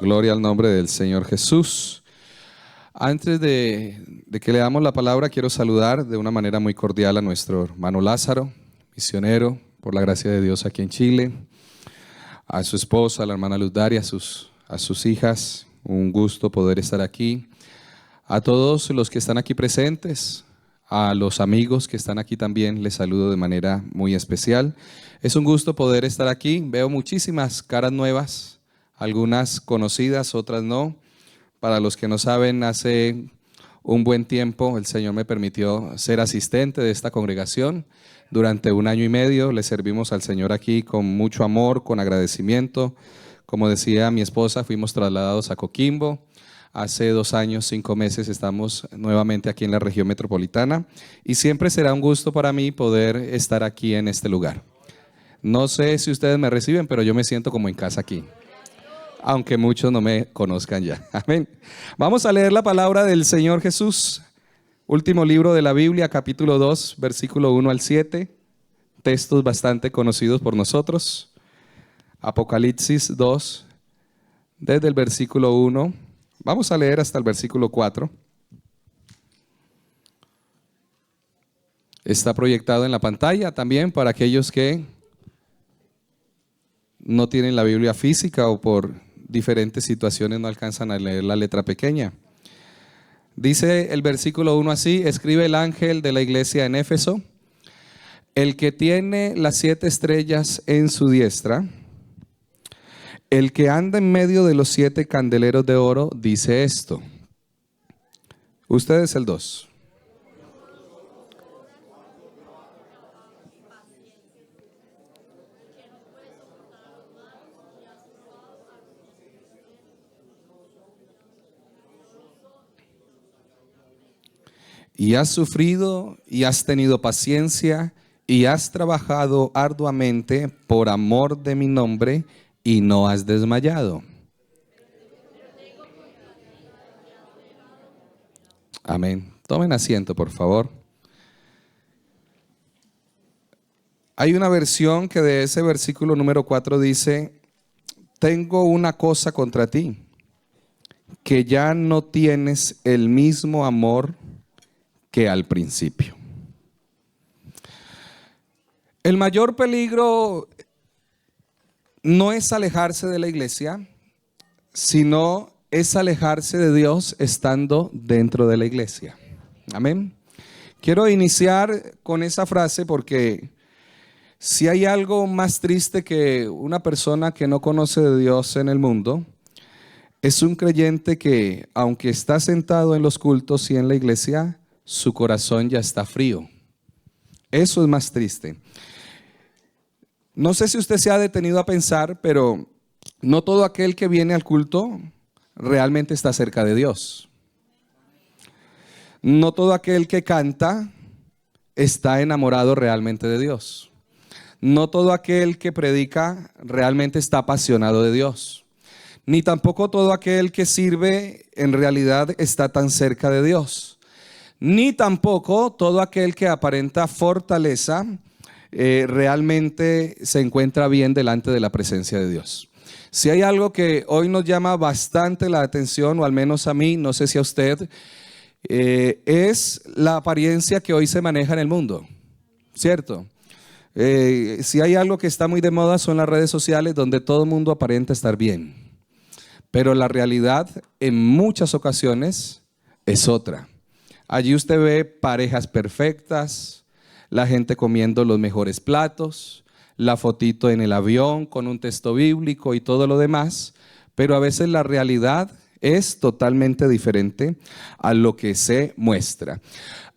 Gloria al nombre del Señor Jesús. Antes de que le damos la palabra, quiero saludar de una manera muy cordial a nuestro hermano Lázaro, misionero, por la gracia de Dios aquí en Chile, a su esposa, la hermana Luz Daria, a sus hijas. Un gusto poder estar aquí. A todos los que están aquí presentes, a los amigos que están aquí también, les saludo de manera muy especial. Es un gusto poder estar aquí. Veo muchísimas caras nuevas, algunas conocidas, otras no. Para los que no saben, hace un buen tiempo el Señor me permitió ser asistente de esta congregación. Durante 1 año y medio le servimos al Señor aquí con mucho amor, con agradecimiento. Como decía mi esposa, fuimos trasladados a Coquimbo. Hace 2 años, 5 meses estamos nuevamente aquí en la región metropolitana y siempre será un gusto para mí poder estar aquí en este lugar. No sé si ustedes me reciben, pero yo me siento como en casa aquí, aunque muchos no me conozcan ya. Amén. Vamos a leer la palabra del Señor Jesús. Último libro de la Biblia, capítulo 2, versículo 1 al 7. Textos bastante conocidos por nosotros. Apocalipsis 2, desde el versículo 1. Vamos a leer hasta el versículo 4. Está proyectado en la pantalla también para aquellos que no tienen la Biblia física o por diferentes situaciones no alcanzan a leer la letra pequeña. Dice el versículo 1 así: escribe el ángel de la iglesia en Éfeso, el que tiene las 7 estrellas en su diestra, el que anda en medio de los 7 candeleros de oro, dice esto. Usted es el 2. Y has sufrido y has tenido paciencia y has trabajado arduamente por amor de mi nombre y no has desmayado. Amén. Tomen asiento, por favor. Hay una versión que de ese versículo número 4 dice: tengo una cosa contra ti, que ya no tienes el mismo amor que al principio. El mayor peligro no es alejarse de la iglesia, sino es alejarse de Dios estando dentro de la iglesia. Amén. Quiero iniciar con esa frase porque si hay algo más triste que una persona que no conoce de Dios en el mundo, es un creyente que, aunque está sentado en los cultos y en la iglesia, su corazón ya está frío. Eso es más triste. No sé si usted se ha detenido a pensar, pero no todo aquel que viene al culto realmente está cerca de Dios. No todo aquel que canta está enamorado realmente de Dios. No todo aquel que predica realmente está apasionado de Dios. Ni tampoco todo aquel que sirve en realidad está tan cerca de Dios. Ni tampoco todo aquel que aparenta fortaleza realmente se encuentra bien delante de la presencia de Dios. Si hay algo que hoy nos llama bastante la atención, o al menos a mí, no sé si a usted, es la apariencia que hoy se maneja en el mundo, ¿cierto? Si hay algo que está muy de moda son las redes sociales, donde todo el mundo aparenta estar bien, pero la realidad en muchas ocasiones es otra. Allí usted ve parejas perfectas, la gente comiendo los mejores platos, la fotito en el avión con un texto bíblico y todo lo demás, pero a veces la realidad es totalmente diferente a lo que se muestra.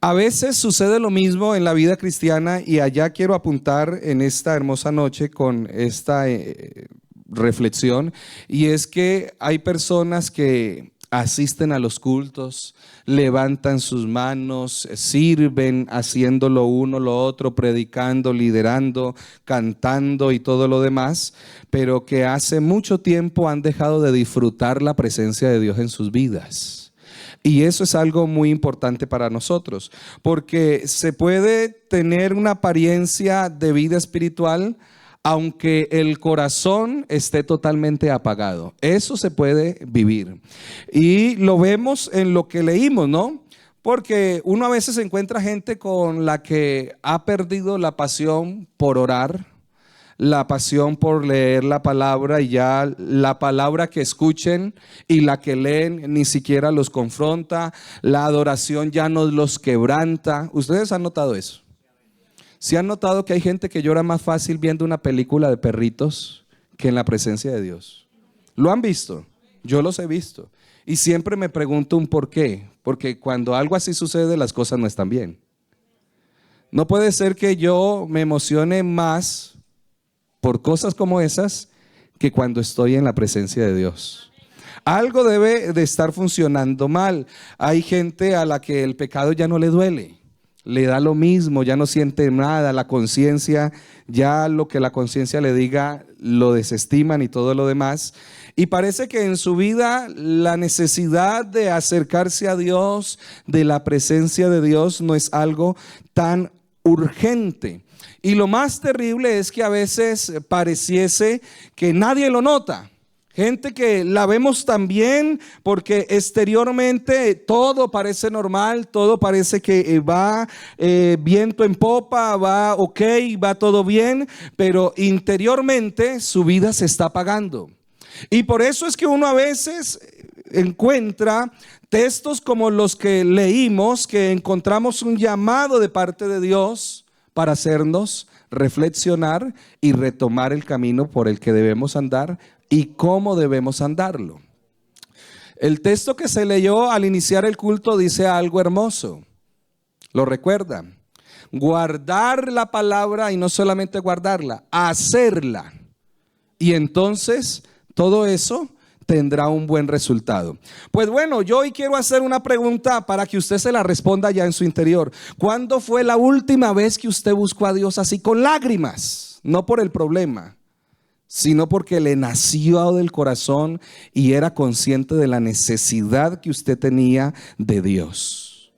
A veces sucede lo mismo en la vida cristiana y allá quiero apuntar en esta hermosa noche con esta reflexión, y es que hay personas que asisten a los cultos, levantan sus manos, sirven haciendo lo uno, lo otro, predicando, liderando, cantando y todo lo demás, pero que hace mucho tiempo han dejado de disfrutar la presencia de Dios en sus vidas. Y eso es algo muy importante para nosotros, porque se puede tener una apariencia de vida espiritual aunque el corazón esté totalmente apagado. Eso se puede vivir. Y lo vemos en lo que leímos, ¿no? Porque uno a veces encuentra gente con la que ha perdido la pasión por orar, la pasión por leer la palabra, y ya la palabra que escuchen y la que leen ni siquiera los confronta, la adoración ya no los quebranta. ¿Ustedes han notado eso? ¿Sí han notado que hay gente que llora más fácil viendo una película de perritos que en la presencia de Dios? ¿Lo han visto? Yo los he visto. Y siempre me pregunto un por qué. Porque cuando algo así sucede, las cosas no están bien. No puede ser que yo me emocione más por cosas como esas que cuando estoy en la presencia de Dios. Algo debe de estar funcionando mal. Hay gente a la que el pecado ya no le duele. Le da lo mismo, ya no siente nada, la conciencia, ya lo que la conciencia le diga lo desestiman y todo lo demás. Y parece que en su vida la necesidad de acercarse a Dios, de la presencia de Dios, no es algo tan urgente. Y lo más terrible es que a veces pareciese que nadie lo nota. Gente que la vemos también porque exteriormente todo parece normal, todo parece que va viento en popa, va ok, va todo bien, pero interiormente su vida se está apagando. Y por eso es que uno a veces encuentra textos como los que leímos, que encontramos un llamado de parte de Dios para hacernos reflexionar y retomar el camino por el que debemos andar y cómo debemos andarlo. El texto que se leyó al iniciar el culto dice algo hermoso. ¿Lo recuerdan? Guardar la palabra, y no solamente guardarla, hacerla. Y entonces todo eso tendrá un buen resultado. Pues bueno, yo hoy quiero hacer una pregunta para que usted se la responda ya en su interior. ¿Cuándo fue la última vez que usted buscó a Dios así con lágrimas? No por el problema, sino porque le nació del corazón y era consciente de la necesidad que usted tenía de Dios.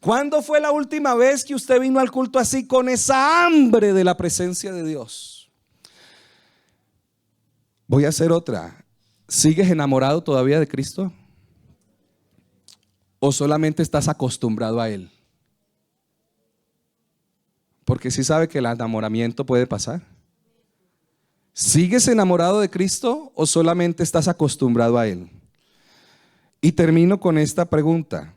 ¿Cuándo fue la última vez que usted vino al culto así con esa hambre de la presencia de Dios? Voy a hacer otra. ¿Sigues enamorado todavía de Cristo? ¿O solamente estás acostumbrado a Él? Porque sí sabe que el enamoramiento puede pasar. ¿Sigues enamorado de Cristo o solamente estás acostumbrado a Él? Y termino con esta pregunta.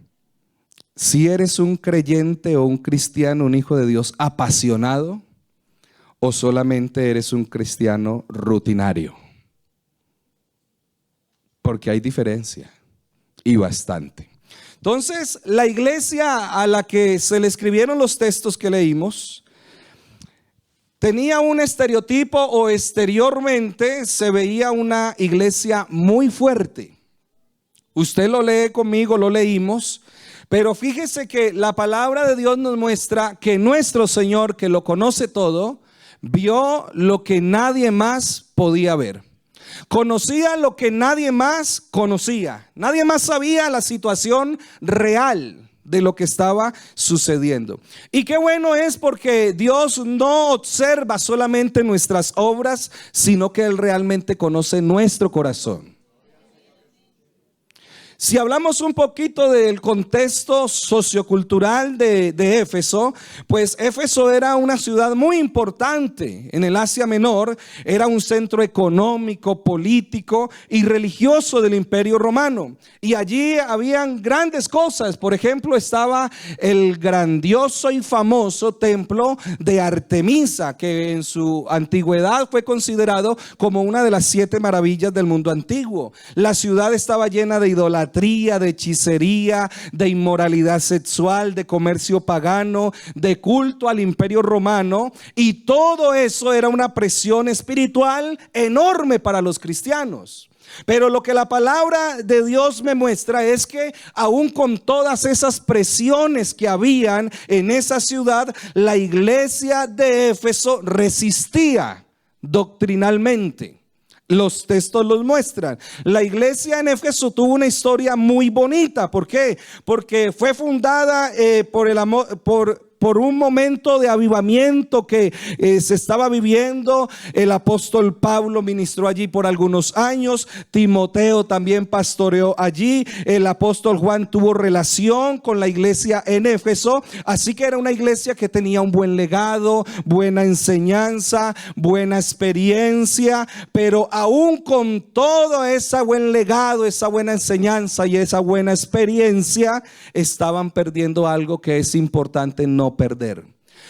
Si eres un creyente o un cristiano, un hijo de Dios apasionado, o solamente eres un cristiano rutinario. Porque hay diferencia, y bastante. Entonces, la iglesia a la que se le escribieron los textos que leímos tenía un estereotipo, o exteriormente se veía una iglesia muy fuerte. Usted lo lee conmigo, lo leímos, pero fíjese que la palabra de Dios nos muestra que nuestro Señor, que lo conoce todo, vio lo que nadie más podía ver. Conocía lo que nadie más conocía. Nadie más sabía la situación real de lo que estaba sucediendo. Y qué bueno es, porque Dios no observa solamente nuestras obras, sino que Él realmente conoce nuestro corazón. Si hablamos un poquito del contexto sociocultural de Éfeso, pues Éfeso era una ciudad muy importante en el Asia Menor. Era un centro económico, político y religioso del Imperio Romano. Y allí habían grandes cosas. Por ejemplo, estaba el grandioso y famoso templo de Artemisa, que en su antigüedad fue considerado como una de las 7 maravillas del mundo antiguo. La ciudad estaba llena de idolatría, de hechicería, de inmoralidad sexual, de comercio pagano, de culto al Imperio Romano, y todo eso era una presión espiritual enorme para los cristianos. Pero lo que la palabra de Dios me muestra es que aún con todas esas presiones que habían en esa ciudad, la iglesia de Éfeso resistía doctrinalmente. Los textos los muestran. La iglesia en Éfeso tuvo una historia muy bonita. ¿Por qué? Porque fue fundada por por un momento de avivamiento que se estaba viviendo. El apóstol Pablo ministró allí por algunos años, Timoteo también pastoreó allí, el apóstol Juan tuvo relación con la iglesia en Éfeso, así que era una iglesia que tenía un buen legado, buena enseñanza, buena experiencia, pero aún con todo ese buen legado, esa buena enseñanza y esa buena experiencia, estaban perdiendo algo que es importante no perder.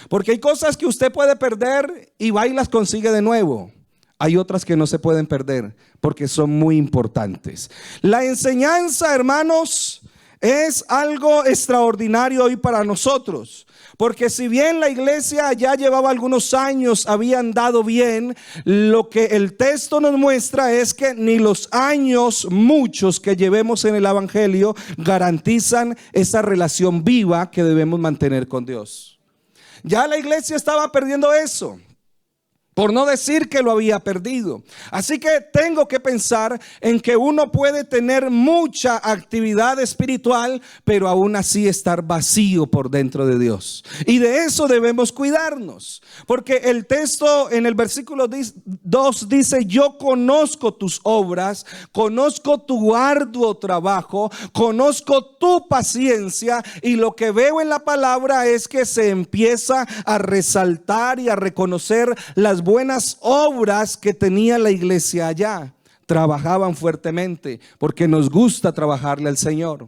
Porque hay cosas que usted puede perder y va y las consigue de nuevo. Hay otras que no se pueden perder porque son muy importantes. La enseñanza, hermanos, es algo extraordinario hoy para nosotros. Porque si bien la iglesia ya llevaba algunos años, había andado bien, lo que el texto nos muestra es que ni los años muchos que llevemos en el evangelio garantizan esa relación viva que debemos mantener con Dios. Ya la iglesia estaba perdiendo eso, por no decir que lo había perdido. Así que tengo que pensar en que uno puede tener mucha actividad espiritual, pero aún así estar vacío por dentro de Dios. Y de eso debemos cuidarnos. Porque el texto en el versículo 2 dice: yo conozco tus obras, conozco tu arduo trabajo, conozco tu paciencia. Y lo que veo en la palabra es que se empieza a resaltar y a reconocer las buenas obras que tenía la iglesia allá. Trabajaban fuertemente porque nos gusta trabajarle al Señor.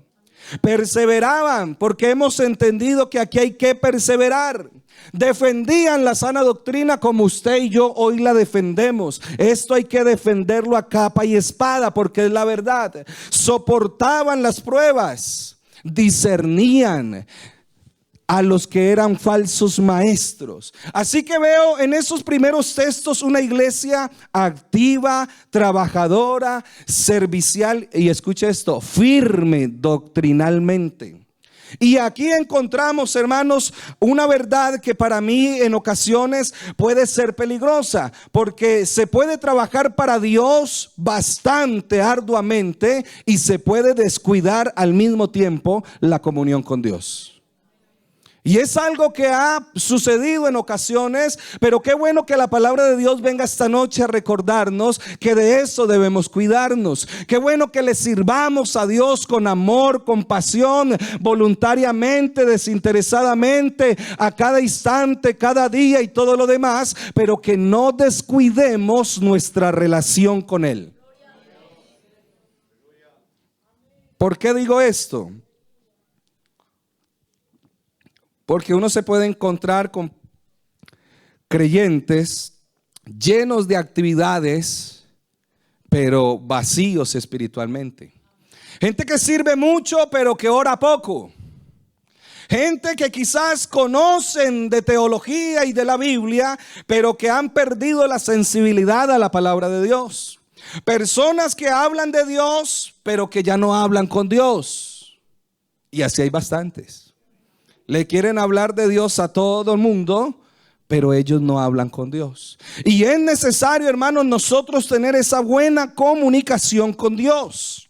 Perseveraban porque hemos entendido que aquí hay que perseverar. Defendían la sana doctrina como usted y yo hoy la defendemos. Esto hay que defenderlo a capa y espada porque es la verdad. Soportaban las pruebas, discernían a los que eran falsos maestros. Así que veo en esos primeros textos una iglesia activa, trabajadora, servicial y, escuche esto, firme doctrinalmente. Y aquí encontramos, hermanos, una verdad que para mí en ocasiones puede ser peligrosa, porque se puede trabajar para Dios bastante arduamente y se puede descuidar al mismo tiempo la comunión con Dios. Y es algo que ha sucedido en ocasiones, pero qué bueno que la palabra de Dios venga esta noche a recordarnos que de eso debemos cuidarnos. Qué bueno que le sirvamos a Dios con amor, con pasión, voluntariamente, desinteresadamente, a cada instante, cada día y todo lo demás, pero que no descuidemos nuestra relación con Él. ¿Por qué digo esto? Porque uno se puede encontrar con creyentes llenos de actividades, pero vacíos espiritualmente. Gente que sirve mucho, pero que ora poco. Gente que quizás conocen de teología y de la Biblia, pero que han perdido la sensibilidad a la palabra de Dios. Personas que hablan de Dios, pero que ya no hablan con Dios. Y así hay bastantes. Le quieren hablar de Dios a todo el mundo, pero ellos no hablan con Dios. Y es necesario, hermanos, nosotros tener esa buena comunicación con Dios.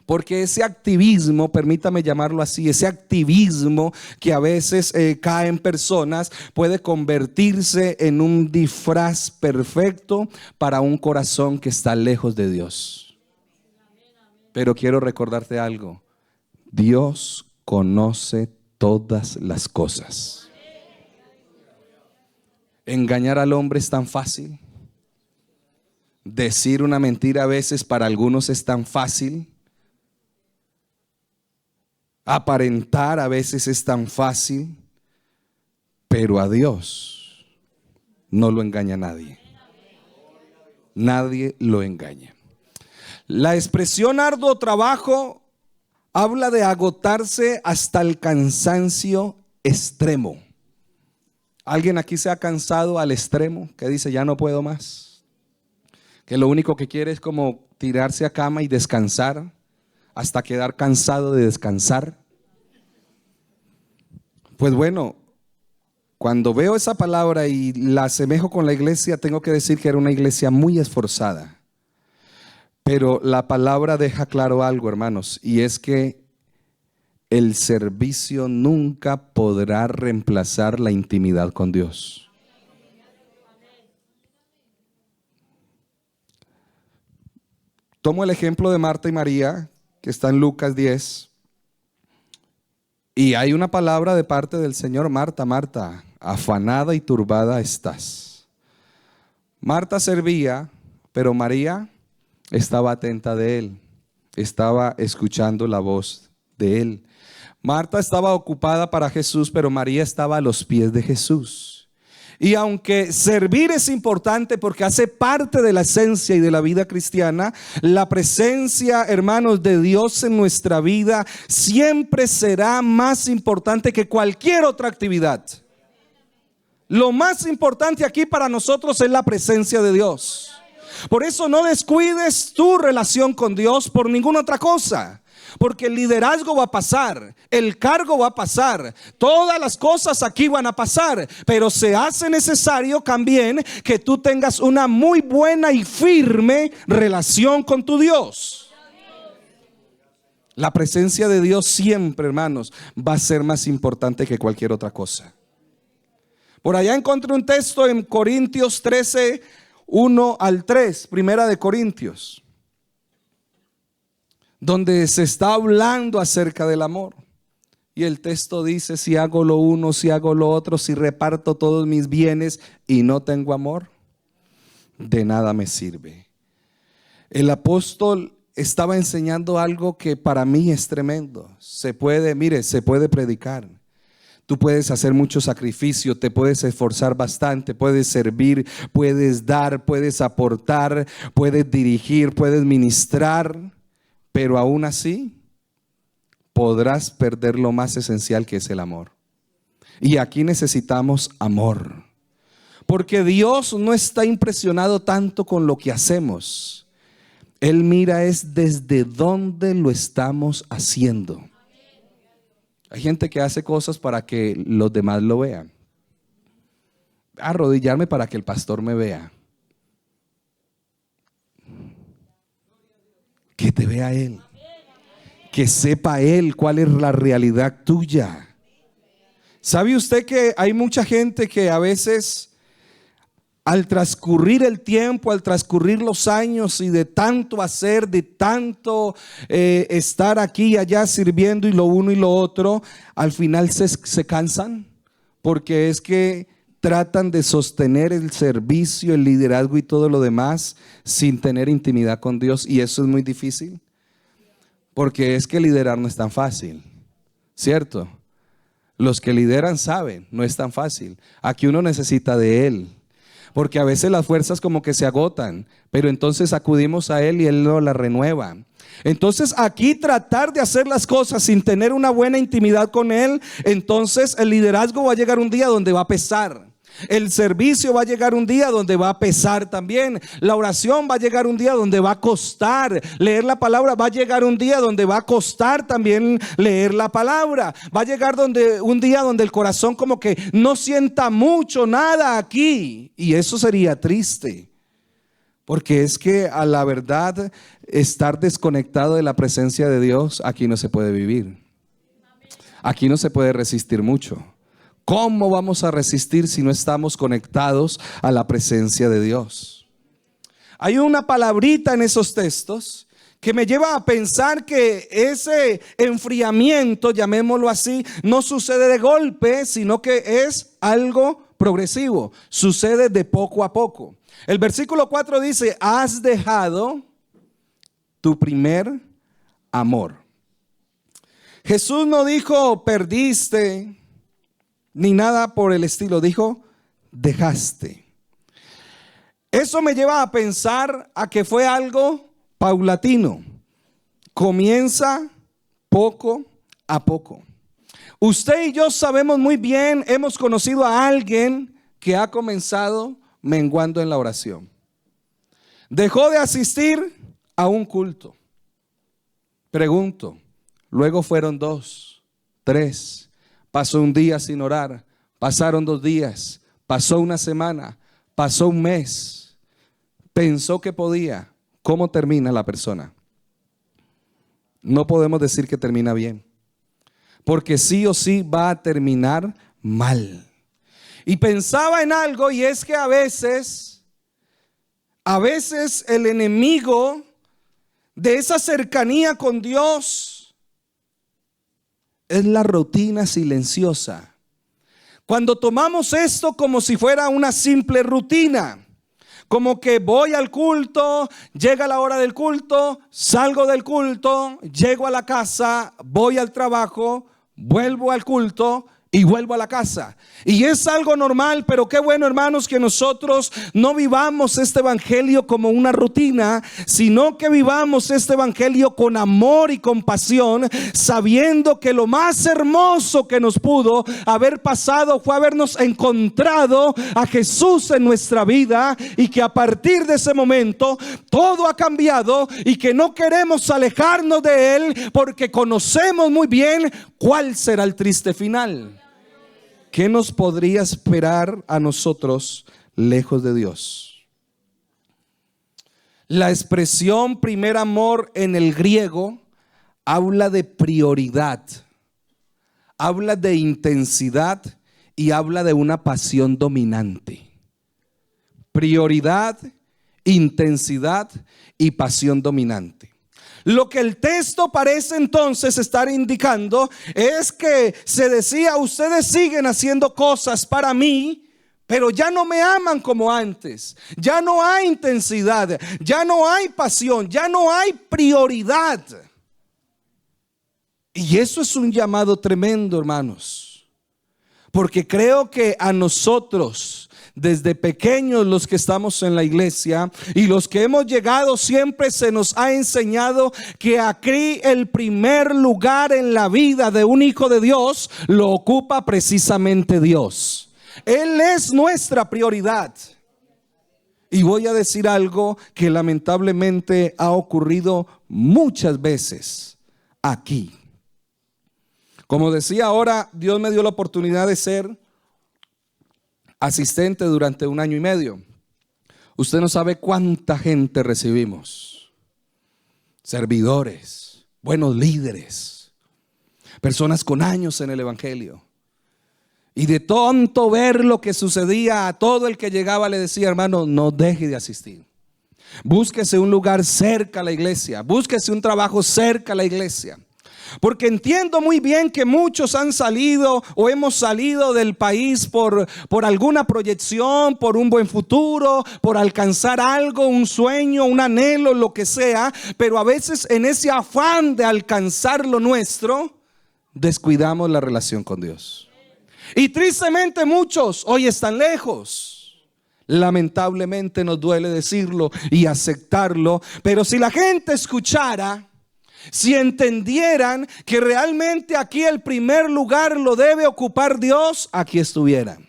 Porque ese activismo, permítame llamarlo así, ese activismo que a veces cae en personas puede convertirse en un disfraz perfecto para un corazón que está lejos de Dios. Pero quiero recordarte algo: Dios conoce todas las cosas. Engañar al hombre es tan fácil. Decir una mentira a veces para algunos es tan fácil. Aparentar a veces es tan fácil. Pero a Dios no lo engaña nadie. Nadie lo engaña. La expresión arduo trabajo habla de agotarse hasta el cansancio extremo. ¿Alguien aquí se ha cansado al extremo? Que dice: ya no puedo más. Que lo único que quiere es como tirarse a cama y descansar hasta quedar cansado de descansar. Pues bueno, cuando veo esa palabra y la asemejo con la iglesia, tengo que decir que era una iglesia muy esforzada. Pero la palabra deja claro algo, hermanos, y es que el servicio nunca podrá reemplazar la intimidad con Dios. Tomo el ejemplo de Marta y María, que está en Lucas 10. Y hay una palabra de parte del Señor: Marta, Marta, afanada y turbada estás. Marta servía, pero María estaba atenta de Él, estaba escuchando la voz de Él. Marta estaba ocupada para Jesús, pero María estaba a los pies de Jesús. Y aunque servir es importante porque hace parte de la esencia y de la vida cristiana, la presencia, hermanos, de Dios en nuestra vida siempre será más importante que cualquier otra actividad. Lo más importante aquí para nosotros es la presencia de Dios. Por eso no descuides tu relación con Dios por ninguna otra cosa. Porque el liderazgo va a pasar, el cargo va a pasar, todas las cosas aquí van a pasar, pero se hace necesario también que tú tengas una muy buena y firme relación con tu Dios. La presencia de Dios siempre, hermanos, va a ser más importante que cualquier otra cosa. Por allá encontré un texto en Corintios 13, 1 al 3, Primera de Corintios, donde se está hablando acerca del amor. Y el texto dice: si hago lo uno, si hago lo otro, si reparto todos mis bienes y no tengo amor, de nada me sirve. El apóstol estaba enseñando algo que para mí es tremendo. Se puede predicar. Tú puedes hacer mucho sacrificio, te puedes esforzar bastante, puedes servir, puedes dar, puedes aportar, puedes dirigir, puedes ministrar. Pero aún así podrás perder lo más esencial, que es el amor. Y aquí necesitamos amor. Porque Dios no está impresionado tanto con lo que hacemos. Él mira es desde dónde lo estamos haciendo. Hay gente que hace cosas para que los demás lo vean. Arrodillarme para que el pastor me vea. Que te vea Él, que sepa Él cuál es la realidad tuya. ¿Sabe usted que hay mucha gente que a veces, al transcurrir el tiempo, al transcurrir los años y de tanto hacer, de tanto estar aquí y allá sirviendo y lo uno y lo otro, al final se cansan? Porque es que tratan de sostener el servicio, el liderazgo y todo lo demás sin tener intimidad con Dios, y eso es muy difícil, porque es que liderar no es tan fácil, ¿cierto? Los que lideran saben, no es tan fácil. Aquí uno necesita de Él, porque a veces las fuerzas como que se agotan, pero entonces acudimos a Él y Él nos la renueva. Entonces aquí tratar de hacer las cosas sin tener una buena intimidad con Él, entonces el liderazgo va a llegar un día donde va a pesar. El servicio va a llegar un día donde va a pesar también. La oración va a llegar un día donde va a costar. Leer la palabra va a llegar un día donde va a costar también leer la palabra. Va a llegar un día donde el corazón como que no sienta mucho, nada aquí. Y eso sería triste. Porque es que a la verdad, estar desconectado de la presencia de Dios, aquí no se puede vivir. Aquí no se puede resistir mucho. ¿Cómo vamos a resistir si no estamos conectados a la presencia de Dios? Hay una palabrita en esos textos que me lleva a pensar que ese enfriamiento, llamémoslo así, no sucede de golpe, sino que es algo progresivo, sucede de poco a poco. El versículo 4 dice: has dejado tu primer amor. Jesús no dijo perdiste ni nada por el estilo, dijo dejaste. Eso me lleva a pensar a que fue algo paulatino. Comienza poco a poco. Usted y yo sabemos muy bien, hemos conocido a alguien que ha comenzado menguando en la oración. Dejó de asistir a un culto. Pregunto, luego fueron 2, 3. Pasó un día sin orar, pasaron 2 días, pasó una semana, pasó un mes. Pensó que podía. ¿Cómo termina la persona? No podemos decir que termina bien. porque sí o sí va a terminar mal. Y pensaba en algo, y es que a veces el enemigo de esa cercanía con Dios es la rutina silenciosa. Cuando tomamos esto como si fuera una simple rutina, como que voy al culto, llega la hora del culto, salgo del culto, llego a la casa, voy al trabajo, vuelvo al culto y vuelvo a la casa. Y es algo normal, pero qué bueno, hermanos, que nosotros no vivamos este evangelio como una rutina, sino que vivamos este evangelio con amor y compasión, sabiendo que lo más hermoso que nos pudo haber pasado fue habernos encontrado a Jesús en nuestra vida, y que a partir de ese momento todo ha cambiado, y que no queremos alejarnos de Él porque conocemos muy bien cuál será el triste final. ¿Qué nos podría esperar a nosotros lejos de Dios? La expresión primer amor en el griego habla de prioridad, habla de intensidad y habla de una pasión dominante. Prioridad, intensidad y pasión dominante. Lo que el texto parece entonces estar indicando es que se decía: ustedes siguen haciendo cosas para mí, pero ya no me aman como antes. Ya no hay intensidad, ya no hay pasión, ya no hay prioridad. Y eso es un llamado tremendo, hermanos, porque creo que a nosotros, desde pequeños, los que estamos en la iglesia y los que hemos llegado, siempre se nos ha enseñado que aquí el primer lugar en la vida de un hijo de Dios lo ocupa precisamente Dios. Él es nuestra prioridad. Y voy a decir algo que lamentablemente ha ocurrido muchas veces aquí. Como decía ahora, Dios me dio la oportunidad de ser asistente durante 1 año y medio. Usted no sabe cuánta gente recibimos: servidores, buenos líderes, personas con años en el evangelio. Y de tanto ver lo que sucedía, a todo el que llegaba le decía: hermano, no deje de asistir. Búsquese un lugar cerca a la iglesia, búsquese un trabajo cerca a la iglesia. Porque entiendo muy bien que muchos han salido o hemos salido del país por alguna proyección, por un buen futuro, por alcanzar algo, un sueño, un anhelo, lo que sea. Pero a veces en ese afán de alcanzar lo nuestro, descuidamos la relación con Dios. Y tristemente muchos hoy están lejos. Lamentablemente nos duele decirlo y aceptarlo, pero si la gente escuchara, si entendieran que realmente aquí el primer lugar lo debe ocupar Dios, aquí estuvieran.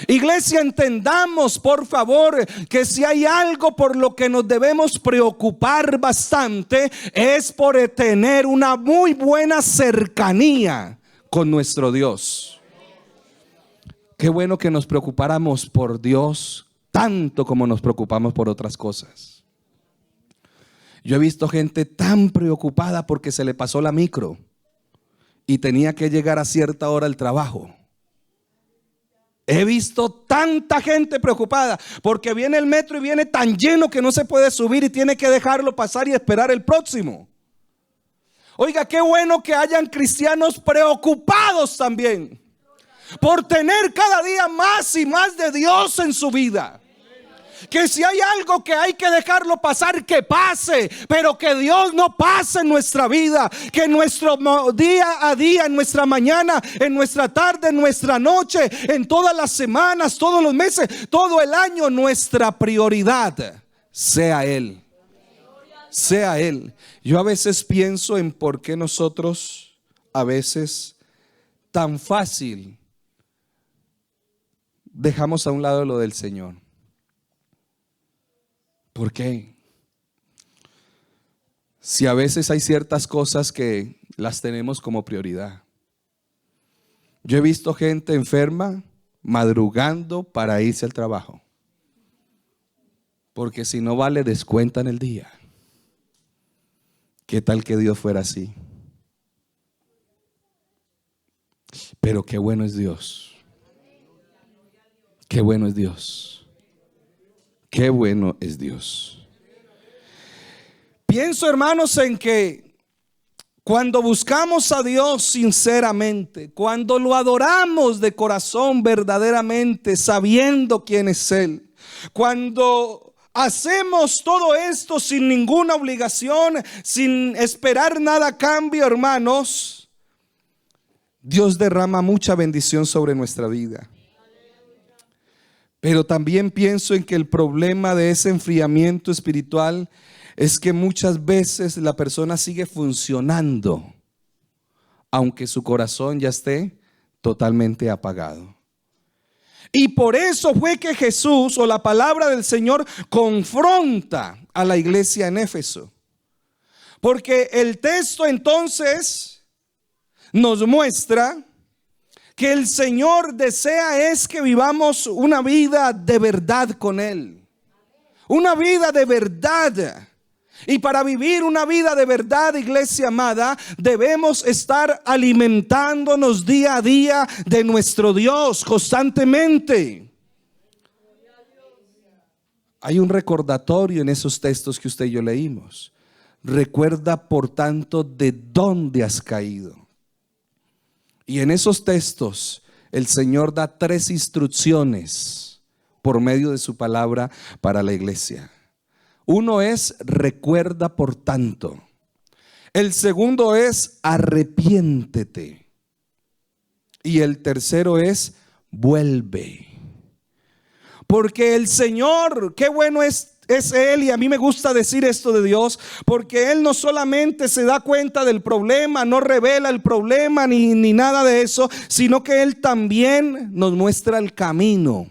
Iglesia, entendamos por favor que si hay algo por lo que nos debemos preocupar bastante, es por tener una muy buena cercanía con nuestro Dios. Qué bueno que nos preocupáramos por Dios tanto como nos preocupamos por otras cosas. Yo he visto gente tan preocupada porque se le pasó la micro y tenía que llegar a cierta hora al trabajo. He visto tanta gente preocupada porque viene el metro y viene tan lleno que no se puede subir y tiene que dejarlo pasar y esperar el próximo. Oiga, qué bueno que hayan cristianos preocupados también por tener cada día más y más de Dios en su vida. Que si hay algo que hay que dejarlo pasar, que pase, pero que Dios no pase en nuestra vida. Que en nuestro día a día, en nuestra mañana, en nuestra tarde, en nuestra noche, en todas las semanas, todos los meses, todo el año, nuestra prioridad sea Él. Sea Él. Yo a veces pienso en por qué nosotros a veces tan fácil dejamos a un lado lo del Señor. ¿Por qué? Si a veces hay ciertas cosas que las tenemos como prioridad. Yo he visto gente enferma madrugando para irse al trabajo, porque si no va le descuentan el día. ¿Qué tal que Dios fuera así? Pero qué bueno es Dios. Qué bueno es Dios. Qué bueno es Dios. Pienso, hermanos, en que cuando buscamos a Dios sinceramente, cuando lo adoramos de corazón verdaderamente, sabiendo quién es Él, cuando hacemos todo esto sin ninguna obligación, sin esperar nada a cambio, hermanos, Dios derrama mucha bendición sobre nuestra vida. Pero también pienso en que el problema de ese enfriamiento espiritual es que muchas veces la persona sigue funcionando, aunque su corazón ya esté totalmente apagado. Y por eso fue que Jesús, o la palabra del Señor, confronta a la iglesia en Éfeso. Porque el texto entonces nos muestra que el Señor desea es que vivamos una vida de verdad con Él. Una vida de verdad. Y para vivir una vida de verdad, iglesia amada, debemos estar alimentándonos día a día de nuestro Dios constantemente. Hay un recordatorio en esos textos que usted y yo leímos. Recuerda, por tanto, de dónde has caído. Y en esos textos el Señor da 3 instrucciones por medio de su palabra para la iglesia. Uno es: recuerda por tanto. El segundo es: arrepiéntete. Y el tercero es: vuelve. Porque el Señor, qué bueno es Él, y a mí me gusta decir esto de Dios, porque Él no solamente se da cuenta del problema, no revela el problema ni nada de eso, sino que Él también nos muestra el camino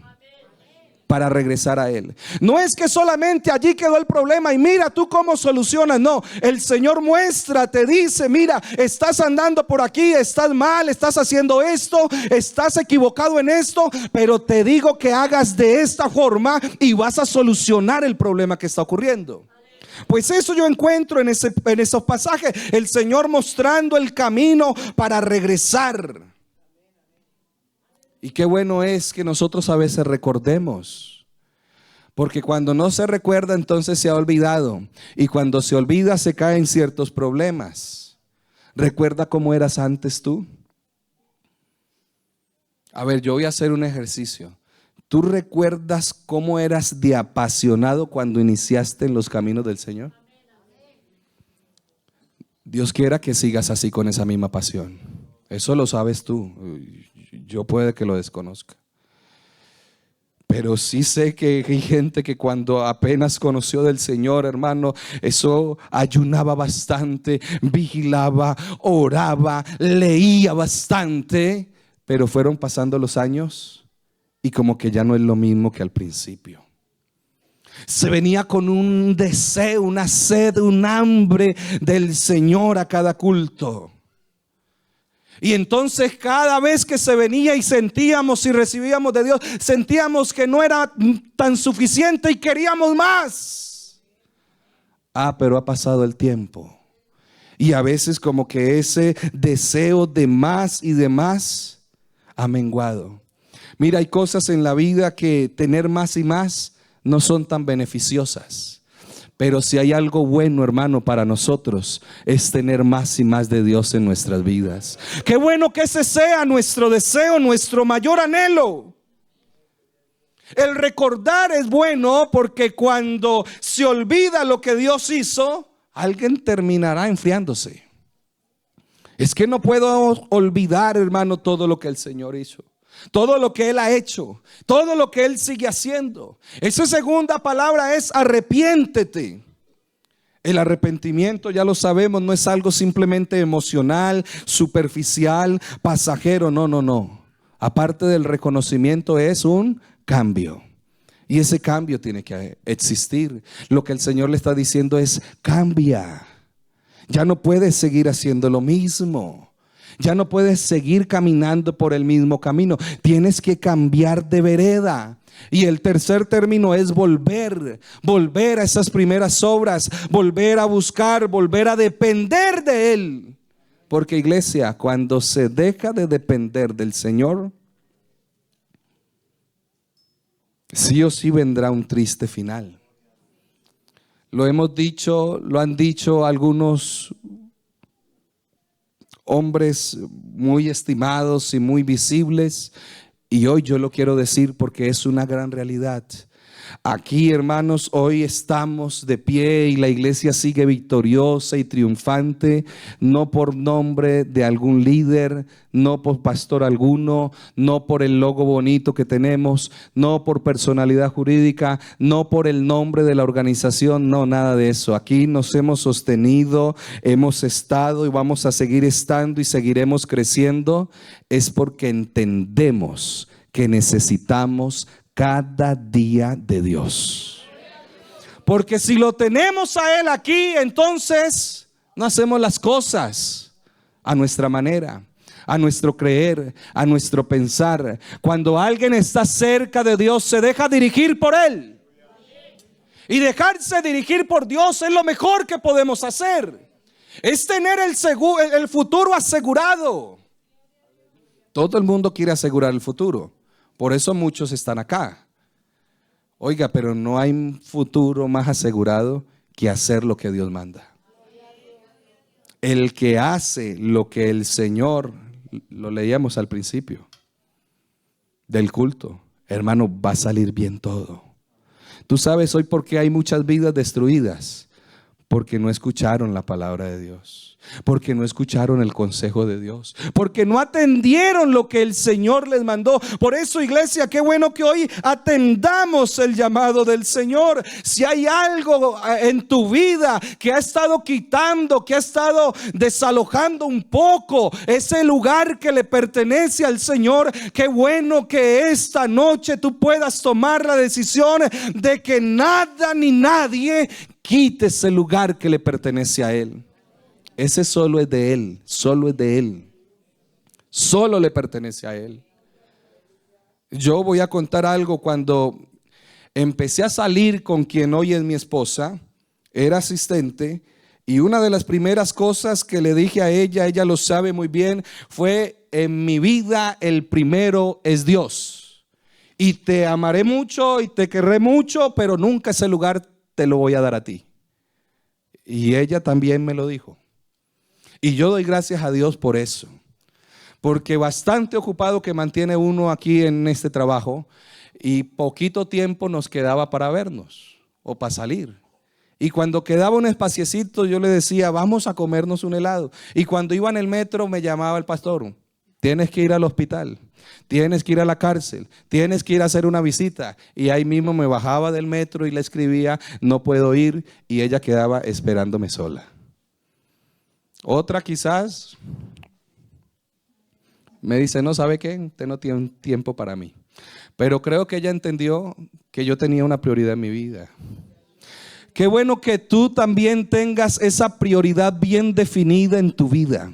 para regresar a Él. No es que solamente allí quedó el problema y mira tú cómo solucionas. No, el Señor muestra, te dice: mira, estás andando por aquí, estás mal, estás haciendo esto, estás equivocado en esto, pero te digo que hagas de esta forma y vas a solucionar el problema que está ocurriendo. Pues eso yo encuentro en esos pasajes, el Señor mostrando el camino para regresar. Y qué bueno es que nosotros a veces recordemos, porque cuando no se recuerda, entonces se ha olvidado, y cuando se olvida se cae en ciertos problemas. ¿Recuerda cómo eras antes tú? A ver, yo voy a hacer un ejercicio. ¿Tú recuerdas cómo eras de apasionado cuando iniciaste en los caminos del Señor? Dios quiera que sigas así con esa misma pasión. Eso lo sabes tú. Yo puede que lo desconozca, pero sí sé que hay gente que cuando apenas conoció del Señor, hermano, eso ayunaba bastante, vigilaba, oraba, leía bastante, pero fueron pasando los años y como que ya no es lo mismo que al principio. Se venía con un deseo, una sed, un hambre del Señor a cada culto. Y entonces cada vez que se venía y sentíamos y recibíamos de Dios, sentíamos que no era tan suficiente y queríamos más. Pero ha pasado el tiempo y a veces como que ese deseo de más y de más ha menguado. Mira, hay cosas en la vida que tener más y más no son tan beneficiosas. Pero si hay algo bueno, hermano, para nosotros, es tener más y más de Dios en nuestras vidas. Qué bueno que ese sea nuestro deseo, nuestro mayor anhelo. El recordar es bueno porque cuando se olvida lo que Dios hizo, alguien terminará enfriándose. Es que no puedo olvidar, hermano, todo lo que el Señor hizo. Todo lo que Él ha hecho, todo lo que Él sigue haciendo. Esa segunda palabra es arrepiéntete. El arrepentimiento, ya lo sabemos, no es algo simplemente emocional, superficial, pasajero. No. Aparte del reconocimiento es un cambio. Y ese cambio tiene que existir. Lo que el Señor le está diciendo es: cambia. Ya no puedes seguir haciendo lo mismo. Ya no puedes seguir caminando por el mismo camino. Tienes que cambiar de vereda. Y el tercer término es volver a esas primeras obras, volver a buscar, volver a depender de Él. Porque iglesia, cuando se deja de depender del Señor, sí o sí vendrá un triste final. Lo hemos dicho, lo han dicho algunos hombres muy estimados y muy visibles, y hoy yo lo quiero decir porque es una gran realidad. Aquí, hermanos, hoy estamos de pie y la iglesia sigue victoriosa y triunfante, no por nombre de algún líder, no por pastor alguno, no por el logo bonito que tenemos, no por personalidad jurídica, no por el nombre de la organización, no, nada de eso. Aquí nos hemos sostenido, hemos estado y vamos a seguir estando y seguiremos creciendo, es porque entendemos que necesitamos cada día de Dios. Porque si lo tenemos a Él aquí, entonces no hacemos las cosas a nuestra manera, a nuestro creer, a nuestro pensar. Cuando alguien está cerca de Dios, se deja dirigir por Él. Y dejarse dirigir por Dios es lo mejor que podemos hacer. Es tener el futuro asegurado. Todo el mundo quiere asegurar el futuro. Por eso muchos están acá. Oiga, pero no hay un futuro más asegurado que hacer lo que Dios manda. El que hace lo que el Señor, lo leíamos al principio del culto, hermano, va a salir bien todo. Tú sabes hoy por qué hay muchas vidas destruidas. Porque no escucharon la palabra de Dios, porque no escucharon el consejo de Dios, porque no atendieron lo que el Señor les mandó. Por eso, iglesia, qué bueno que hoy atendamos el llamado del Señor. Si hay algo en tu vida que ha estado quitando, que ha estado desalojando un poco ese lugar que le pertenece al Señor, qué bueno que esta noche tú puedas tomar la decisión de que nada ni nadie quite ese lugar que le pertenece a Él. Ese solo es de Él, solo es de Él, solo le pertenece a Él. Yo voy a contar algo. Cuando empecé a salir con quien hoy es mi esposa, era asistente, y una de las primeras cosas que le dije a ella lo sabe muy bien, fue: en mi vida el primero es Dios, y te amaré mucho y te querré mucho, pero nunca ese lugar te lo voy a dar a ti. Y ella también me lo dijo. Y yo doy gracias a Dios por eso. Porque bastante ocupado que mantiene uno aquí en este trabajo, y poquito tiempo nos quedaba para vernos o para salir. Y cuando quedaba un espaciecito, yo le decía: vamos a comernos un helado. Y cuando iba en el metro me llamaba el pastor: tienes que ir al hospital, tienes que ir a la cárcel, tienes que ir a hacer una visita. Y ahí mismo me bajaba del metro y le escribía: no puedo ir. Y ella quedaba esperándome sola. Otra quizás me dice: no, ¿sabe qué? Usted no tiene tiempo para mí. Pero creo que ella entendió que yo tenía una prioridad en mi vida. Qué bueno que tú también tengas esa prioridad bien definida en tu vida.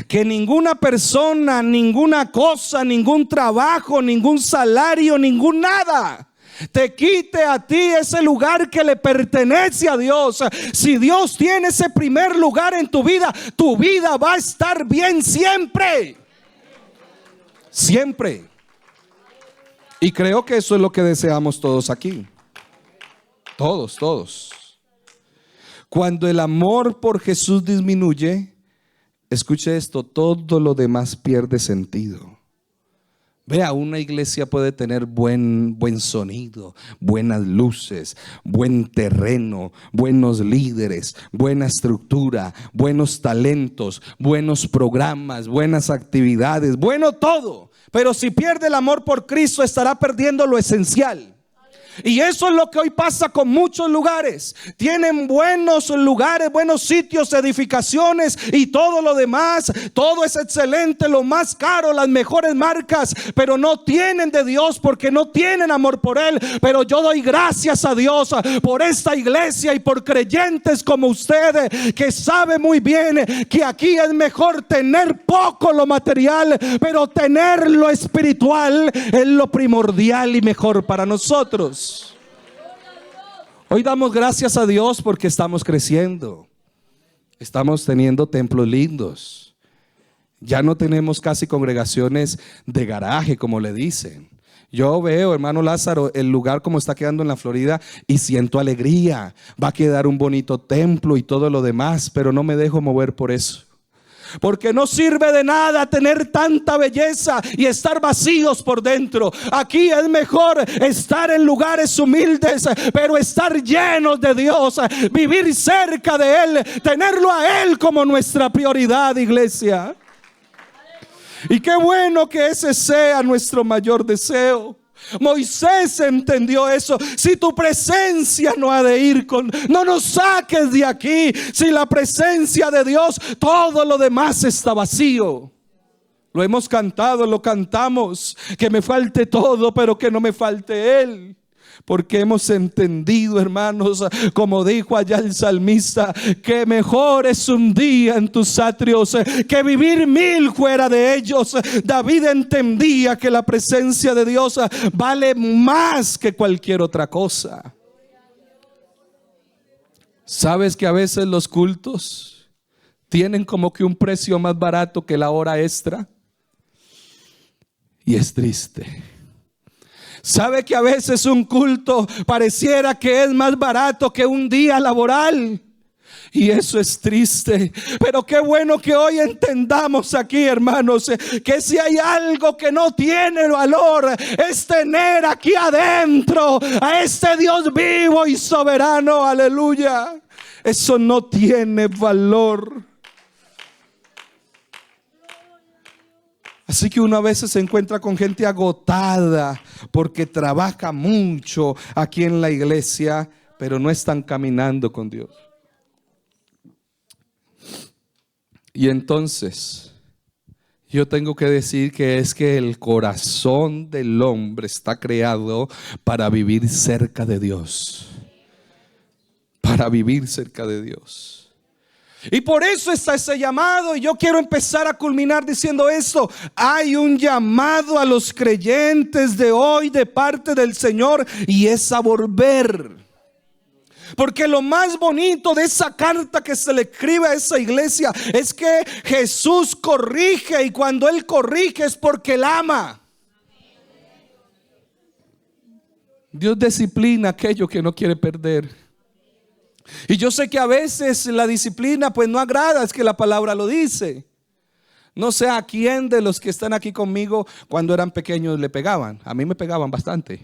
Que ninguna persona, ninguna cosa, ningún trabajo, ningún salario, ningún nada te quite a ti ese lugar que le pertenece a Dios. Si Dios tiene ese primer lugar en tu vida va a estar bien siempre. Siempre. Y creo que eso es lo que deseamos todos aquí. Todos. Cuando el amor por Jesús disminuye, escuche esto, todo lo demás pierde sentido. Vea, una iglesia puede tener buen sonido, buenas luces, buen terreno, buenos líderes, buena estructura, buenos talentos, buenos programas, buenas actividades, bueno todo. Pero si pierde el amor por Cristo, estará perdiendo lo esencial. Y eso es lo que hoy pasa con muchos lugares. Tienen buenos lugares, buenos sitios, edificaciones y todo lo demás. Todo es excelente, lo más caro, las mejores marcas, pero no tienen de Dios porque no tienen amor por Él. Pero yo doy gracias a Dios por esta iglesia y por creyentes como ustedes, que saben muy bien que aquí es mejor tener poco lo material, pero tener lo espiritual es lo primordial y mejor para nosotros. Hoy damos gracias a Dios porque estamos creciendo, estamos teniendo templos lindos, Ya no tenemos casi congregaciones de garaje, como le dicen. Yo veo, hermano Lázaro, el lugar como está quedando en la Florida y siento alegría. Va a quedar un bonito templo y todo lo demás, pero no me dejo mover por eso. Porque no sirve de nada tener tanta belleza y estar vacíos por dentro. Aquí es mejor estar en lugares humildes, pero estar llenos de Dios, vivir cerca de Él, tenerlo a Él como nuestra prioridad, iglesia. Y qué bueno que ese sea nuestro mayor deseo. Moisés entendió eso. Si tu presencia no ha de ir no nos saques de aquí. Si la presencia de Dios, todo lo demás está vacío. Lo hemos cantado, lo cantamos. Que me falte todo, pero que no me falte Él. Porque hemos entendido, hermanos, como dijo allá el salmista, que mejor es un día en tus atrios que vivir 1000 fuera de ellos. David entendía que la presencia de Dios vale más que cualquier otra cosa. ¿Sabes que a veces los cultos tienen como que un precio más barato que la hora extra? Y es triste. ¿Sabe que a veces un culto pareciera que es más barato que un día laboral? Y eso es triste. Pero qué bueno que hoy entendamos aquí, hermanos, que si hay algo que no tiene valor, es tener aquí adentro a este Dios vivo y soberano. Aleluya. Eso no tiene valor. Así que uno a veces se encuentra con gente agotada porque trabaja mucho aquí en la iglesia, pero no están caminando con Dios. Y entonces yo tengo que decir que es que el corazón del hombre está creado para vivir cerca de Dios. Para vivir cerca de Dios. Y por eso está ese llamado. Y yo quiero empezar a culminar diciendo esto. Hay un llamado a los creyentes de hoy de parte del Señor, y es a volver. Porque lo más bonito de esa carta que se le escribe a esa iglesia es que Jesús corrige, y cuando Él corrige es porque Él ama. Dios disciplina a aquello que no quiere perder. Y yo sé que a veces la disciplina pues no agrada, es que la palabra lo dice. No sé a quién de los que están aquí conmigo cuando eran pequeños le pegaban. A mí me pegaban bastante.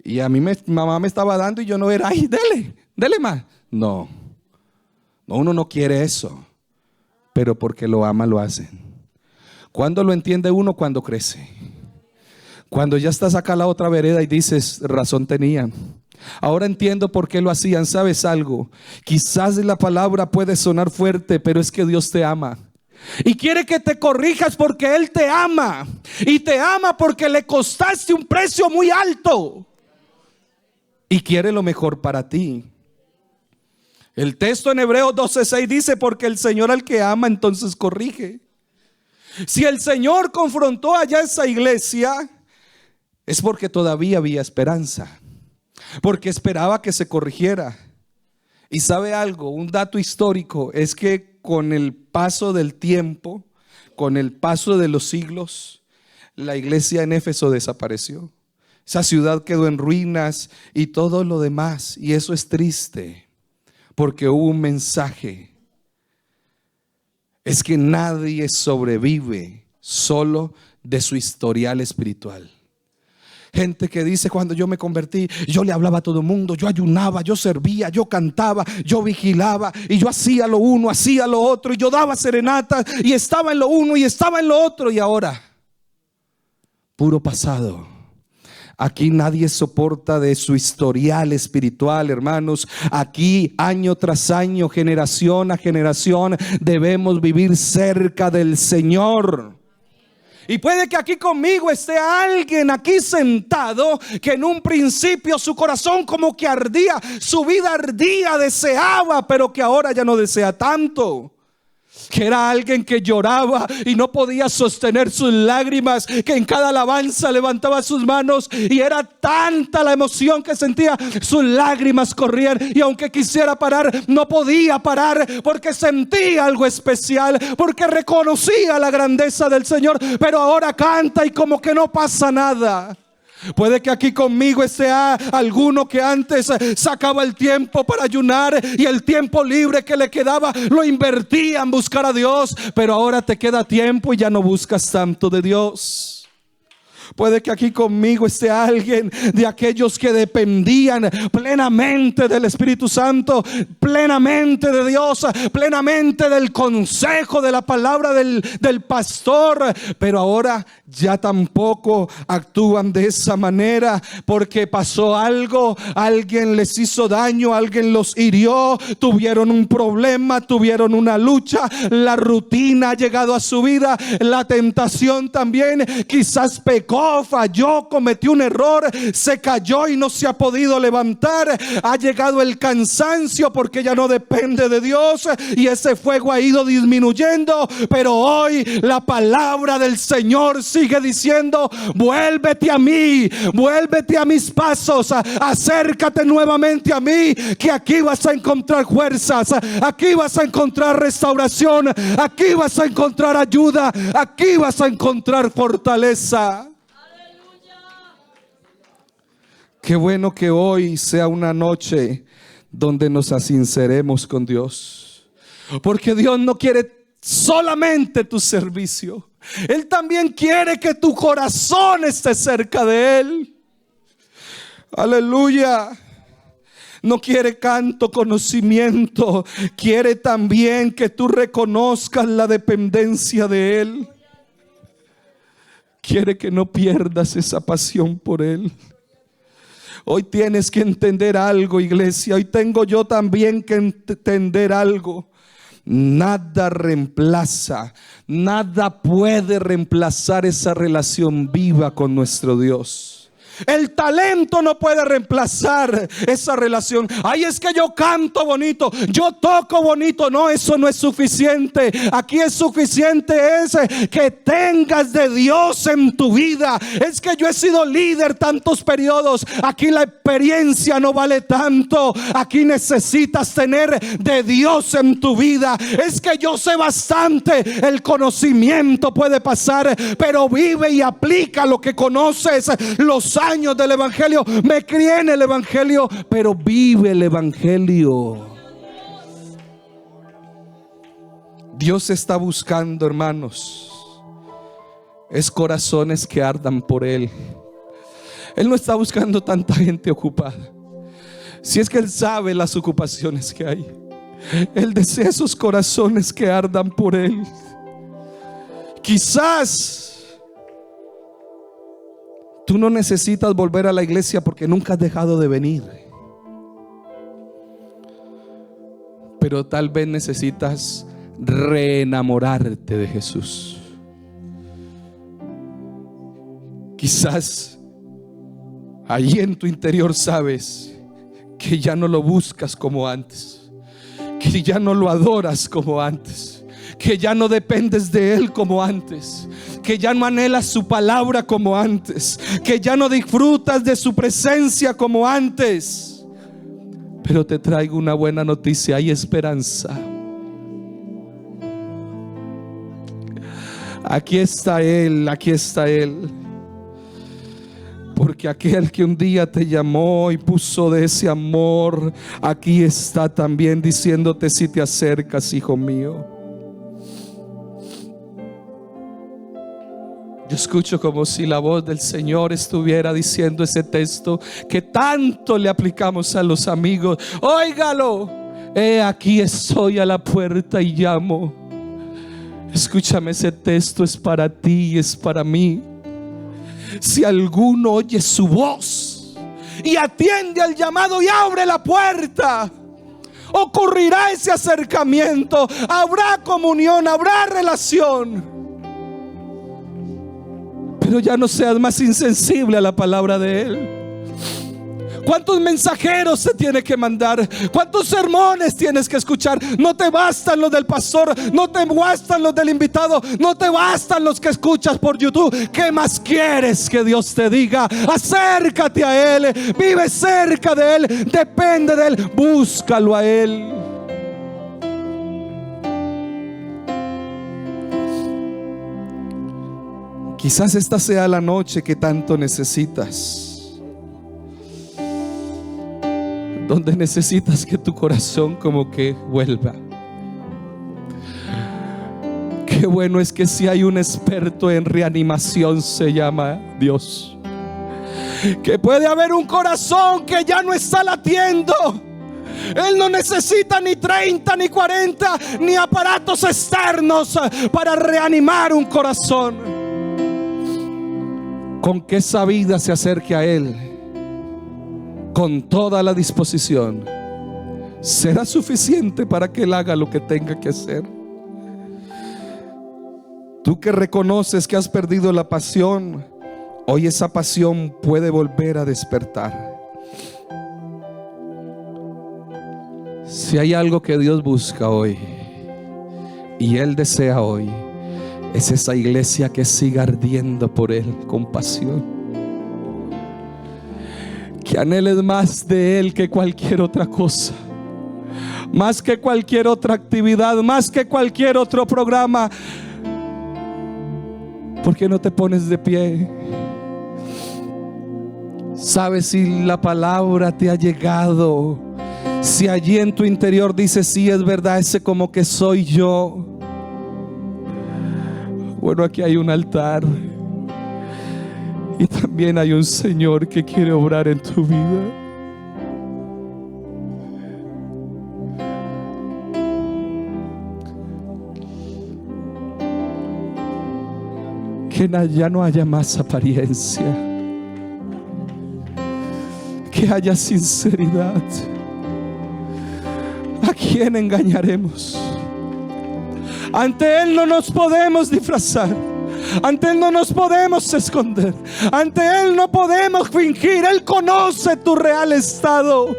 Y a mí mi mamá me estaba dando y yo no era, ay, dele más. No, uno no quiere eso, pero porque lo ama lo hacen. ¿Cuándo lo entiende uno? Cuando crece. Cuando ya estás acá a la otra vereda y dices, razón tenían. Ahora entiendo por qué lo hacían. ¿Sabes algo? Quizás la palabra puede sonar fuerte, pero es que Dios te ama. Y quiere que te corrijas porque Él te ama. Y te ama porque le costaste un precio muy alto. Y quiere lo mejor para ti. El texto en Hebreos 12:6 dice, porque el Señor al que ama entonces corrige. Si el Señor confrontó allá esa iglesia, es porque todavía había esperanza. Porque esperaba que se corrigiera. Y sabe algo, un dato histórico es que con el paso del tiempo, con el paso de los siglos, la iglesia en Éfeso desapareció. Esa ciudad quedó en ruinas y todo lo demás. Y eso es triste, porque hubo un mensaje. Es que nadie sobrevive solo de su historial espiritual. Gente que dice, cuando yo me convertí, yo le hablaba a todo el mundo, yo ayunaba, yo servía, yo cantaba, yo vigilaba, y yo hacía lo uno, hacía lo otro, y yo daba serenatas, y estaba en lo uno y estaba en lo otro. Y ahora, puro pasado. Aquí nadie soporta de su historial espiritual, hermanos. Aquí año tras año, generación a generación, debemos vivir cerca del Señor. Y puede que aquí conmigo esté alguien aquí sentado que en un principio su corazón como que ardía, su vida ardía, deseaba, pero que ahora ya no desea tanto. que era alguien que lloraba y no podía sostener sus lágrimas, que en cada alabanza levantaba sus manos y era tanta la emoción que sentía, sus lágrimas corrían, y aunque quisiera parar, no podía parar, porque sentía algo especial, porque reconocía la grandeza del Señor. Pero ahora canta y como que no pasa nada. Puede que aquí conmigo esté alguno que antes sacaba el tiempo para ayunar y el tiempo libre que le quedaba lo invertía en buscar a Dios, pero ahora te queda tiempo y ya no buscas tanto de Dios. Puede que aquí conmigo esté alguien de aquellos que dependían plenamente del Espíritu Santo, plenamente de Dios, plenamente del consejo de la palabra del pastor, pero ahora ya tampoco actúan de esa manera porque pasó algo, alguien les hizo daño, alguien los hirió, tuvieron un problema, tuvieron una lucha, la rutina ha llegado a su vida, la tentación también, quizás pecó, falló, cometió un error, se cayó y no se ha podido levantar, ha llegado el cansancio porque ya no depende de Dios y ese fuego ha ido disminuyendo. Pero hoy la palabra del Señor sigue diciendo: vuélvete a mí, vuélvete a mis pasos, acércate nuevamente a mí, que aquí vas a encontrar fuerzas, aquí vas a encontrar restauración, aquí vas a encontrar ayuda, aquí vas a encontrar fortaleza. Qué bueno que hoy sea una noche donde nos sinceremos con Dios, porque Dios no quiere solamente tu servicio, Él también quiere que tu corazón esté cerca de Él. Aleluya. No quiere canto, conocimiento, quiere también que tú reconozcas la dependencia de Él. Quiere que no pierdas esa pasión por Él. Hoy tienes que entender algo, iglesia. Hoy tengo yo también que entender algo. Nada reemplaza, nada puede reemplazar esa relación viva con nuestro Dios. El talento no puede reemplazar esa relación. Ay, es que yo canto bonito, yo toco bonito. No, eso no es suficiente. Aquí es suficiente que tengas de Dios en tu vida. Es que yo he sido líder tantos periodos. Aquí la experiencia no vale tanto. Aquí necesitas tener de Dios en tu vida. Es que yo sé bastante. El conocimiento puede pasar, pero vive y aplica lo que conoces. Los años del evangelio, me crié en el evangelio, pero vive el evangelio. Dios está buscando, hermanos, es corazones que ardan por Él. Él no está buscando tanta gente ocupada. Si es que Él sabe las ocupaciones que hay, Él desea esos corazones que ardan por Él. Quizás tú no necesitas volver a la iglesia porque nunca has dejado de venir, pero tal vez necesitas reenamorarte de Jesús. Quizás allí en tu interior sabes que ya no lo buscas como antes, que ya no lo adoras como antes, que ya no dependes de Él como antes, que ya no anhelas su palabra como antes, que ya no disfrutas de su presencia como antes. Pero te traigo una buena noticia: hay esperanza. Aquí está Él, aquí está Él. Porque aquel que un día te llamó y puso de ese amor, aquí está también diciéndote: si te acercas, hijo mío. Yo escucho como si la voz del Señor estuviera diciendo ese texto que tanto le aplicamos a los amigos. Óigalo: he aquí estoy a la puerta y llamo. Escúchame, ese texto es para ti y es para mí. Si alguno oye su voz y atiende al llamado y abre la puerta, ocurrirá ese acercamiento, habrá comunión, habrá relación. Pero ya no seas más insensible a la palabra de Él. ¿Cuántos mensajeros se tiene que mandar? ¿Cuántos sermones tienes que escuchar? No te bastan los del pastor, no te bastan los del invitado, no te bastan los que escuchas por YouTube. ¿Qué más quieres que Dios te diga? Acércate a Él, vive cerca de Él, depende de Él, búscalo a Él. Quizás esta sea la noche que tanto necesitas, donde necesitas que tu corazón como que vuelva. Qué bueno es que si hay un experto en reanimación, se llama Dios. Que puede haber un corazón que ya no está latiendo. Él no necesita ni 30 ni 40 ni aparatos externos para reanimar un corazón. Con que esa vida se acerque a Él con toda la disposición, será suficiente para que Él haga lo que tenga que hacer. Tú que reconoces que has perdido la pasión, hoy esa pasión puede volver a despertar. Si hay algo que Dios busca hoy y Él desea hoy, es esa iglesia que siga ardiendo por Él con pasión, que anheles más de Él que cualquier otra cosa, más que cualquier otra actividad, más que cualquier otro programa. ¿Por qué no te pones de pie? ¿Sabes si la palabra te ha llegado? Si allí en tu interior dices, sí, es verdad, ese como que soy yo. Bueno, aquí hay un altar y también hay un Señor que quiere obrar en tu vida. Que ya no haya más apariencia, que haya sinceridad. ¿A quién engañaremos? Ante Él no nos podemos disfrazar, ante Él no nos podemos esconder, ante Él no podemos fingir. Él conoce tu real estado.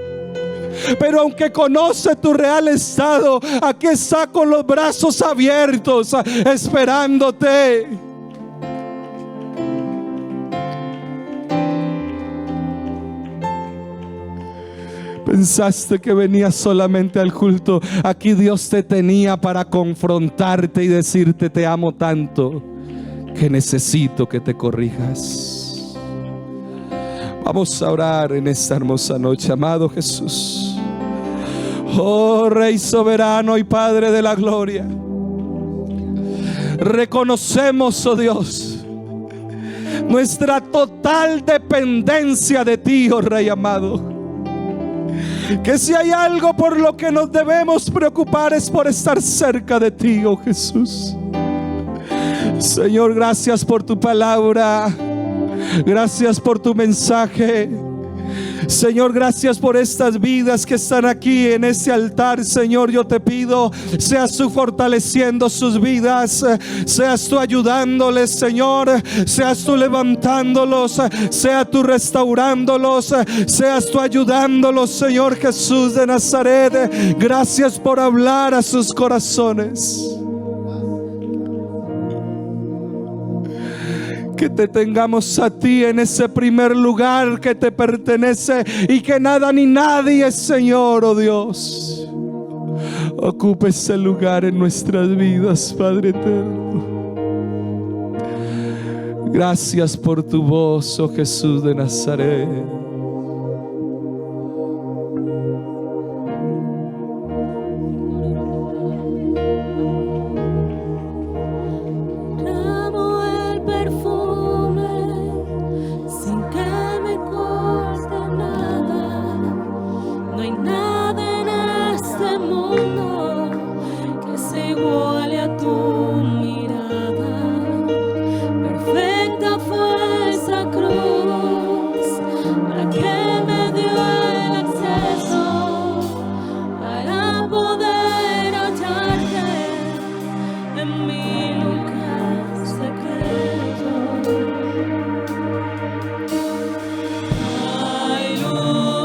Pero aunque conoce tu real estado, aquí está con los brazos abiertos esperándote. Pensaste que venías solamente al culto. Aquí Dios te tenía para confrontarte y decirte: te amo tanto que necesito que te corrijas. Vamos a orar en esta hermosa noche, amado Jesús. Oh Rey soberano y Padre de la gloria, reconocemos, oh Dios, nuestra total dependencia de ti, oh Rey amado. Que si hay algo por lo que nos debemos preocupar es por estar cerca de ti, oh Jesús. Señor, gracias por tu palabra. Gracias por tu mensaje. Señor, gracias por estas vidas que están aquí en este altar. Señor, yo te pido, seas tú fortaleciendo sus vidas, seas tú ayudándoles, Señor, seas tú levantándolos, seas tú restaurándolos, seas tú ayudándolos, Señor Jesús de Nazaret. Gracias por hablar a sus corazones. Que te tengamos a ti en ese primer lugar que te pertenece, y que nada ni nadie, Señor, oh Dios, ocupe ese lugar en nuestras vidas, Padre eterno. Gracias por tu voz, oh Jesús de Nazaret. Aleluya.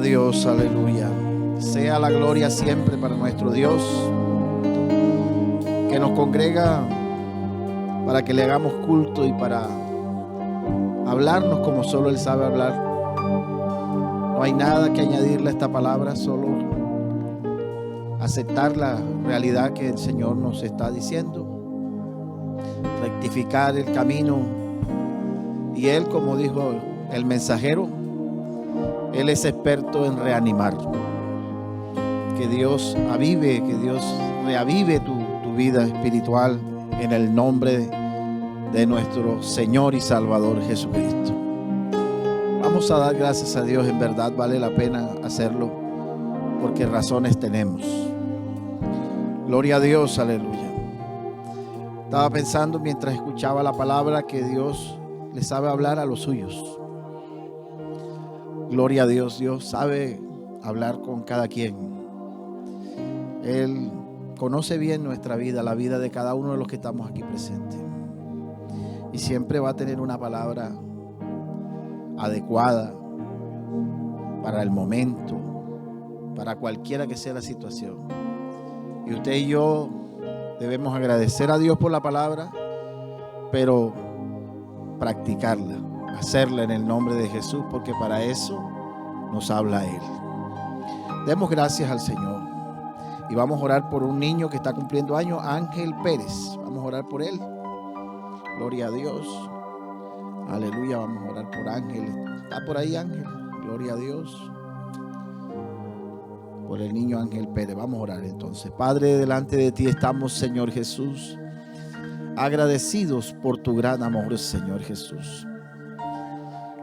Dios, aleluya. Sea la gloria siempre para nuestro Dios, que nos congrega para que le hagamos culto y para hablarnos como solo Él sabe hablar. No hay nada que añadirle a esta palabra, solo aceptar la realidad que el Señor nos está diciendo, rectificar el camino. Y Él, como dijo el mensajero, Él es experto en reanimar. Que Dios avive, que Dios reavive tu vida espiritual en el nombre de nuestro Señor y Salvador Jesucristo. Vamos a dar gracias a Dios, en verdad vale la pena hacerlo, porque razones tenemos. Gloria a Dios, aleluya. Estaba pensando mientras escuchaba la palabra que Dios le sabe hablar a los suyos. Gloria a Dios, Dios sabe hablar con cada quien. Él conoce bien nuestra vida, la vida de cada uno de los que estamos aquí presentes. Y siempre va a tener una palabra adecuada para el momento, para cualquiera que sea la situación. Y usted y yo debemos agradecer a Dios por la palabra, pero practicarla, hacerla en el nombre de Jesús, porque para eso nos habla Él. Demos gracias al Señor y vamos a orar por un niño que está cumpliendo años, Ángel Pérez. Vamos a orar por él. Gloria a Dios. Aleluya, vamos a orar por Ángel. ¿Está por ahí Ángel? Gloria a Dios. Por el niño Ángel Pérez. Vamos a orar entonces. Padre, delante de ti estamos, Señor Jesús, agradecidos por tu gran amor, Señor Jesús.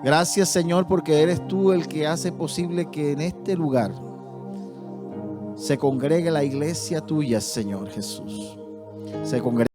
Gracias, Señor, porque eres tú el que hace posible que en este lugar se congregue la iglesia tuya, Señor Jesús. Se congregue